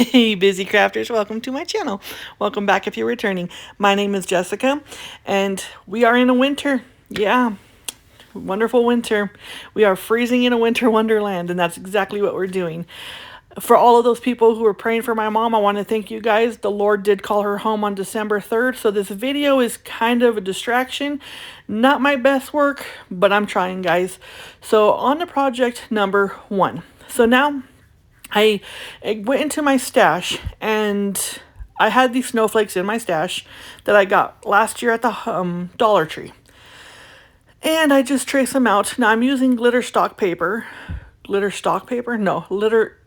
Hey, busy crafters, welcome to my channel. Welcome back if you're returning. My name is Jessica, and we are in a winter. Yeah, wonderful winter. We are freezing in a winter wonderland, and that's exactly what we're doing. For all of those people who are praying for my mom, I want to thank you guys. The Lord did call her home on December 3rd, so this video is kind of a distraction. Not my best work, but I'm trying, guys. So on to project number 1. So now I went into my stash and I had these snowflakes in my stash that I got last year at the Dollar Tree. And I just trace them out. Now I'm using glitter stock paper. Glitter stock paper? No, litter.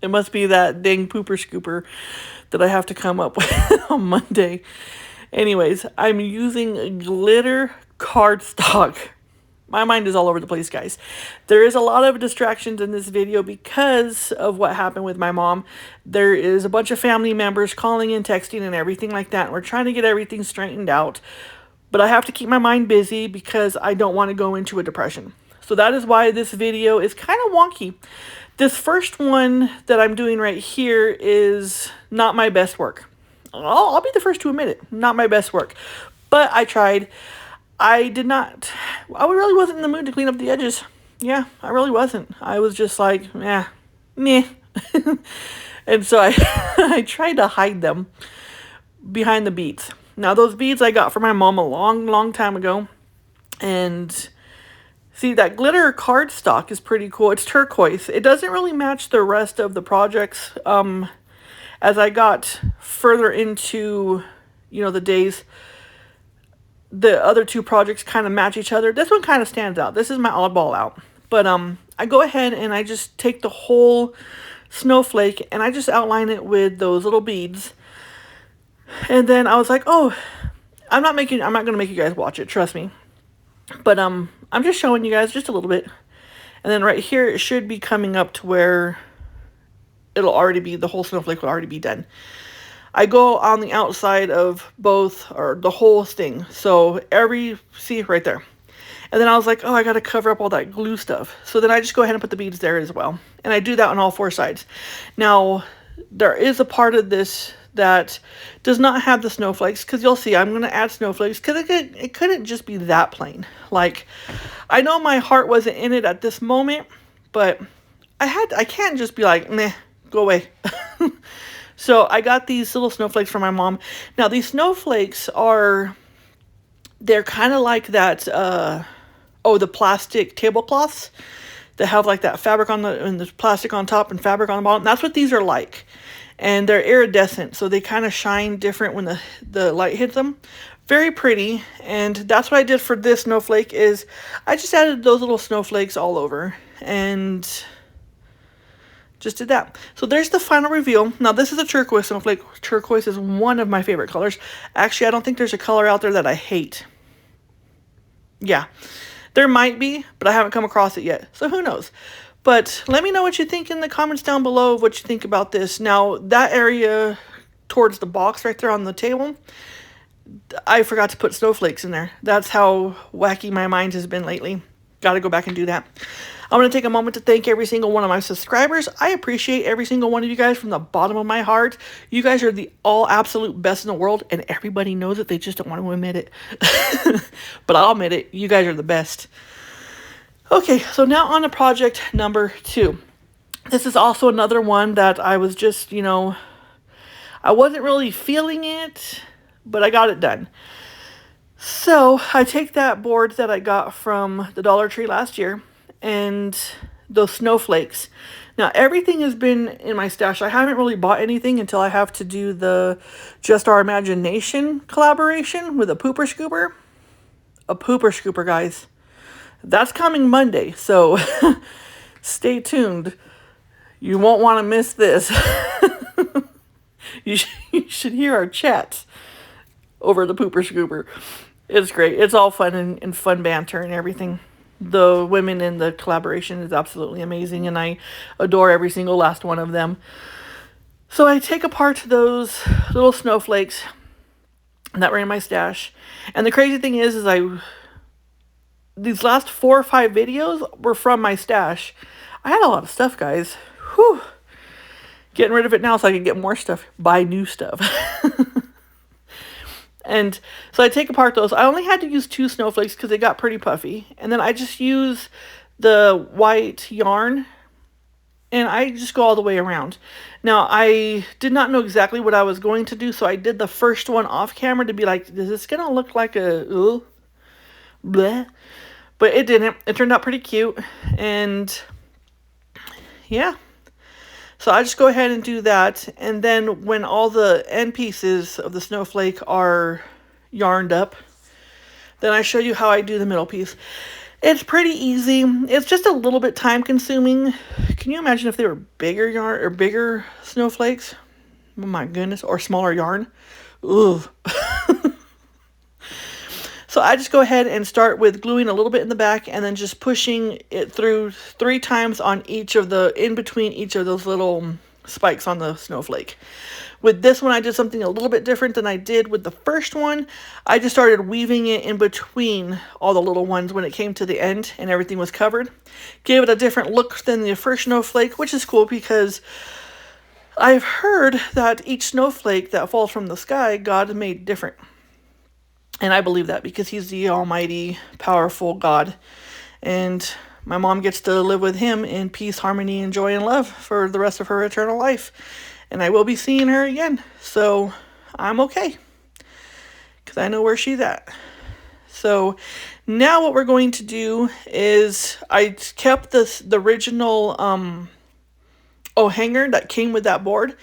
It must be that dang pooper scooper that I have to come up with on Monday. Anyways, I'm using glitter cardstock. My mind is all over the place, guys. There is a lot of distractions in this video because of what happened with my mom. There is a bunch of family members calling and texting and everything like that. And we're trying to get everything straightened out. But I have to keep my mind busy because I don't want to go into a depression. So that is why this video is kind of wonky. This first one that I'm doing right here is not my best work. I'll be the first to admit it. Not my best work. But I tried. I really wasn't in the mood to clean up the edges. Yeah, I really wasn't. I was just like, meh. And so I tried to hide them behind the beads. Now, those beads I got from my mom a long, long time ago. And see, that glitter cardstock is pretty cool. It's turquoise. It doesn't really match the rest of the projects. As I got further into, the days, the other two projects kind of match each other. This one kind of stands out. This is my oddball out. But I go ahead and I just take the whole snowflake and I just outline it with those little beads. And then I was like, oh, I'm not going to make you guys watch it, trust me. But I'm just showing you guys just a little bit. And then right here it should be coming up to where the whole snowflake will already be done. I go on the outside of both, or the whole thing. So see right there. And then I was like, oh, I got to cover up all that glue stuff. So then I just go ahead and put the beads there as well. And I do that on all 4 sides. Now, there is a part of this that does not have the snowflakes, because you'll see I'm going to add snowflakes, because it couldn't just be that plain. Like, I know my heart wasn't in it at this moment, but I can't just be like, meh, go away. So I got these little snowflakes from my mom. Now these snowflakes they're kind of like that, the plastic tablecloths that have like that fabric and the plastic on top and fabric on the bottom. That's what these are like. And they're iridescent, so they kind of shine different when the light hits them. Very pretty, and that's what I did for this snowflake is I just added those little snowflakes all over and just did that. So there's the final reveal. Now this is a turquoise snowflake. Turquoise is one of my favorite colors. Actually, I don't think there's a color out there that I hate. Yeah, there might be, but I haven't come across it yet. So who knows? But let me know what you think in the comments down below of what you think about this. Now that area towards the box right there on the table, I forgot to put snowflakes in there. That's how wacky my mind has been lately. Got to go back and do that. I'm going to take a moment to thank every single one of my subscribers. I appreciate every single one of you guys from the bottom of my heart. You guys are the all absolute best in the world, and everybody knows it. They just don't want to admit it. But I'll admit it. You guys are the best. Okay, so now on to project number 2. This is also another one that I was just, I wasn't really feeling it, but I got it done. So I take that board that I got from the Dollar Tree last year and those snowflakes. Now everything has been in my stash. I haven't really bought anything until I have to do the Just Our Imagination collaboration with a pooper scooper. A pooper scooper, guys. That's coming Monday, so stay tuned. You won't want to miss this. You should hear our chats over the pooper scooper. It's great. It's all fun and fun banter and everything. The women in the collaboration is absolutely amazing, and I adore every single last one of them. So I take apart those little snowflakes that were in my stash. And the crazy thing is these last 4 or 5 videos were from my stash. I had a lot of stuff, guys. Whew. Getting rid of it now so I can get more stuff, buy new stuff. And so I take apart those. I only had to use 2 snowflakes because they got pretty puffy. And then I just use the white yarn and I just go all the way around. Now, I did not know exactly what I was going to do, so I did the first one off camera to be like, is this going to look like a bleh? But it didn't. It turned out pretty cute. And yeah. So I just go ahead and do that, and then when all the end pieces of the snowflake are yarned up, then I show you how I do the middle piece. It's pretty easy. It's just a little bit time consuming. Can you imagine if they were bigger yarn or bigger snowflakes? Oh my goodness, or smaller yarn. Ugh. So I just go ahead and start with gluing a little bit in the back and then just pushing it through 3 times on each of the, in between each of those little spikes on the snowflake. With this one, I did something a little bit different than I did with the first one. I just started weaving it in between all the little ones when it came to the end and everything was covered. Gave it a different look than the first snowflake, which is cool because I've heard that each snowflake that falls from the sky, God made different. And I believe that because he's the almighty, powerful God. And my mom gets to live with him in peace, harmony, and joy and love for the rest of her eternal life. And I will be seeing her again. So I'm okay. Because I know where she's at. So now what we're going to do is I kept the original hanger that came with that board.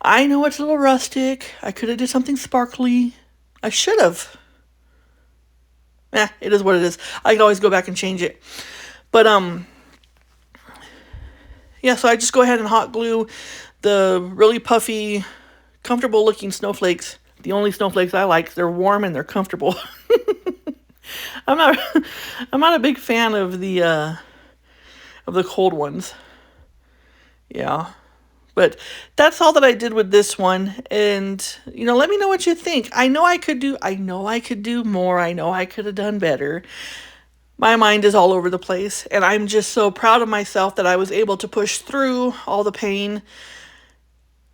I know it's a little rustic. I could have did something sparkly. I should have. It is what it is. I can always go back and change it. But, yeah, so I just go ahead and hot glue the really puffy, comfortable looking snowflakes. The only snowflakes I like. They're warm and they're comfortable. I'm not a big fan of the cold ones. Yeah. But that's all that I did with this one. And, let me know what you think. I know I could do more. I know I could have done better. My mind is all over the place. And I'm just so proud of myself that I was able to push through all the pain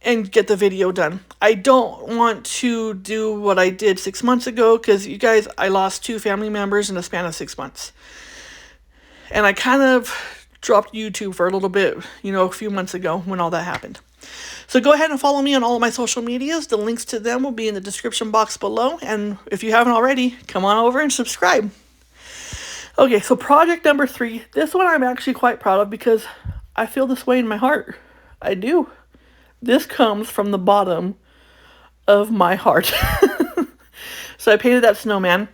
and get the video done. I don't want to do what I did 6 months ago because, you guys, I lost 2 family members in a span of 6 months. And I kind of dropped YouTube for a little bit, a few months ago when all that happened. So go ahead and follow me on all of my social medias. The links to them will be in the description box below. And if you haven't already, come on over and subscribe. Okay, so project number 3. This one I'm actually quite proud of because I feel this way in my heart. I do. This comes from the bottom of my heart. So I painted that snowman,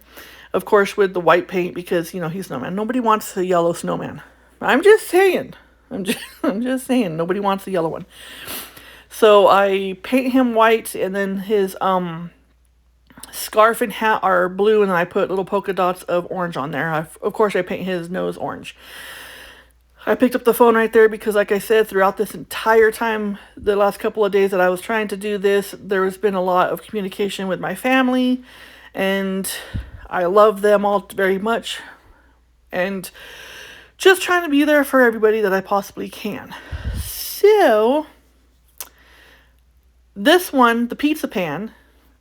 of course, with the white paint because, he's snowman. Nobody wants a yellow snowman. I'm just saying. I'm just saying. Nobody wants the yellow one. So I paint him white, and then his scarf and hat are blue, and then I put little polka dots of orange on there. Of course, I paint his nose orange. I picked up the phone right there because, like I said, throughout this entire time, the last couple of days that I was trying to do this, there has been a lot of communication with my family, and I love them all very much. And just trying to be there for everybody that I possibly can. So, this one, the pizza pan,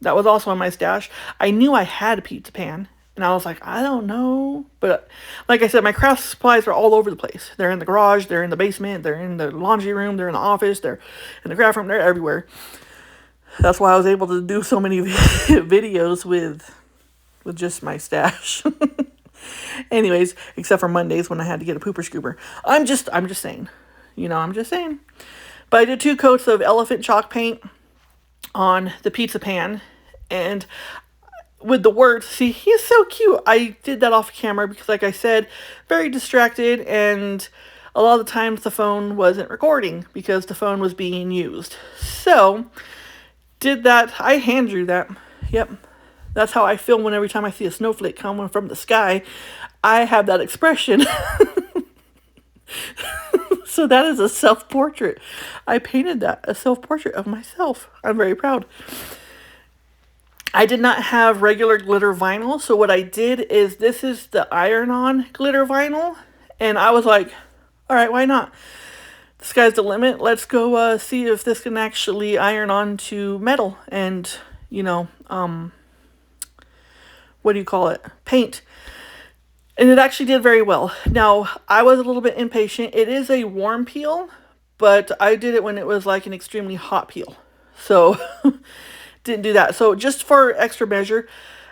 that was also in my stash. I knew I had a pizza pan, and I was like, I don't know. But, like I said, my craft supplies are all over the place. They're in the garage, they're in the basement, they're in the laundry room, they're in the office, they're in the craft room, they're everywhere. That's why I was able to do so many videos with just my stash. Anyways, except for Mondays when I had to get a pooper scooper. I'm just saying. I'm just saying. But I did 2 coats of elephant chalk paint on the pizza pan. And with the words, see, he's so cute. I did that off camera because, like I said, very distracted. And a lot of the times the phone wasn't recording because the phone was being used. So, did that. I hand drew that. Yep. That's how I feel every time I see a snowflake coming from the sky. I have that expression. So that is a self-portrait. I painted that, a self-portrait of myself. I'm very proud. I did not have regular glitter vinyl. So what I did is, this is the iron-on glitter vinyl. And I was like, all right, why not? sky's the limit. Let's go see if this can actually iron on to metal and, you know, what do you call it? Paint. And it actually did very well. Now, I was a little bit impatient. It is a warm peel, but I did it when it was like an extremely hot peel. So, didn't do that. So, just for extra measure,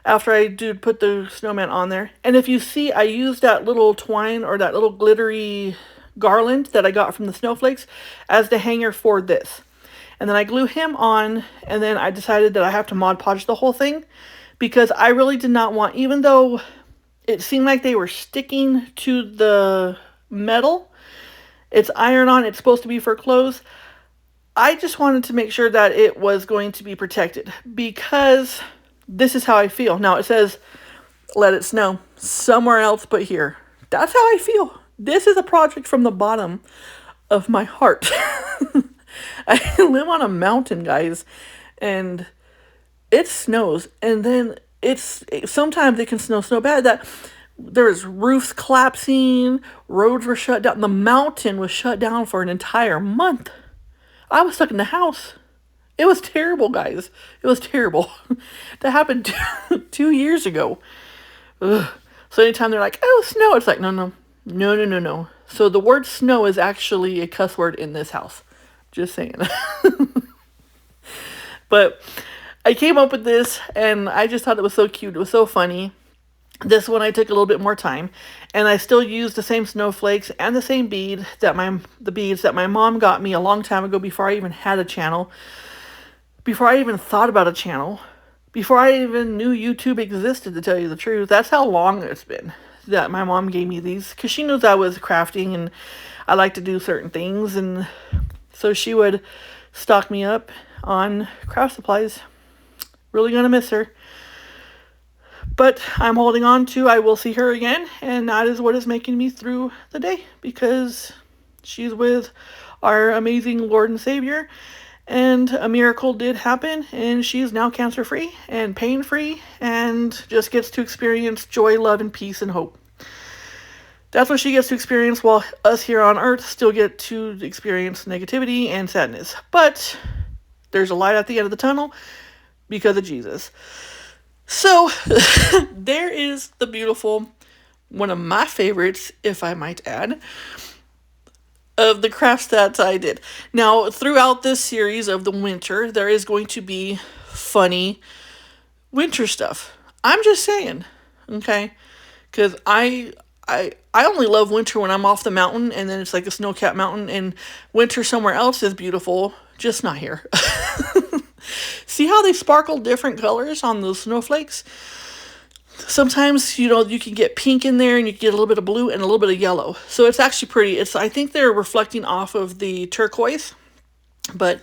after I did put the snowman on there. And if you see, I used that little twine or that little glittery garland that I got from the Snowflakes as the hanger for this. And then I glue him on, and then I decided that I have to Mod Podge the whole thing because I really did not want, even though it seemed like they were sticking to the metal, it's iron-on, it's supposed to be for clothes, I just wanted to make sure that it was going to be protected because this is how I feel. Now it says, let it snow somewhere else but here. That's how I feel. This is a project from the bottom of my heart. I live on a mountain, guys, and it snows, and then sometimes it can snow so bad that there's roofs collapsing, roads were shut down. The mountain was shut down for an entire month. I was stuck in the house. It was terrible, guys. It was terrible. That happened 2 years ago. Ugh. So anytime they're like, oh, snow, it's like, no. So the word snow is actually a cuss word in this house. Just saying. But I came up with this, and I just thought it was so cute. It was so funny. This one I took a little bit more time, and I still used the same snowflakes and the same beads that my mom got me a long time ago before I even had a channel, before I even thought about a channel, before I even knew YouTube existed, to tell you the truth. That's how long it's been that my mom gave me these, because she knows I was crafting and I like to do certain things, and so she would stock me up on craft supplies. Really gonna miss her. But I'm holding on to, I will see her again, and that is what is making me through the day, because she's with our amazing Lord and Savior, and a miracle did happen, and she is now cancer-free and pain-free, and just gets to experience joy, love, and peace and hope. That's what she gets to experience, while us here on Earth still get to experience negativity and sadness. But there's a light at the end of the tunnel because of Jesus. So, there is the beautiful, one of my favorites, if I might add, of the crafts that I did. Now, throughout this series of the winter, there is going to be funny winter stuff. I'm just saying, okay? Because I only love winter when I'm off the mountain, and then it's like a snow-capped mountain, and winter somewhere else is beautiful, just not here. See how they sparkle different colors on those snowflakes? Sometimes, you know, you can get pink in there, and you can get a little bit of blue and a little bit of yellow. So it's actually pretty. I think they're reflecting off of the turquoise. But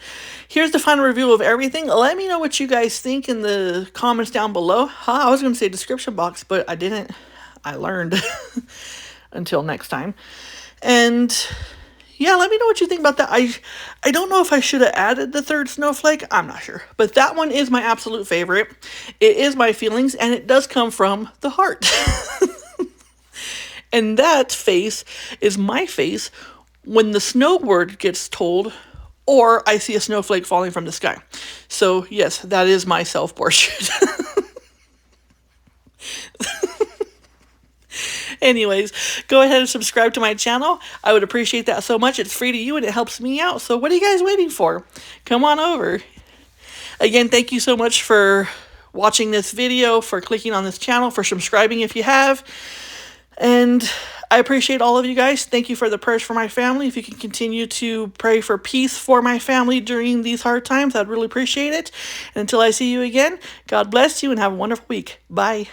here's the final review of everything. Let me know what you guys think in the comments down below. I was going to say description box, but I didn't. I learned. Until next time. And yeah, let me know what you think about that. I don't know if I should have added the third snowflake. I'm not sure. But that one is my absolute favorite. It is my feelings, and it does come from the heart. And that face is my face when the snow word gets told, or I see a snowflake falling from the sky. So yes, that is my self-portrait. Anyways, go ahead and subscribe to my channel. I would appreciate that so much. It's free to you and it helps me out. So what are you guys waiting for? Come on over. Again, thank you so much for watching this video, for clicking on this channel, for subscribing if you have. And I appreciate all of you guys. Thank you for the prayers for my family. If you can continue to pray for peace for my family during these hard times, I'd really appreciate it. And until I see you again, God bless you and have a wonderful week. Bye.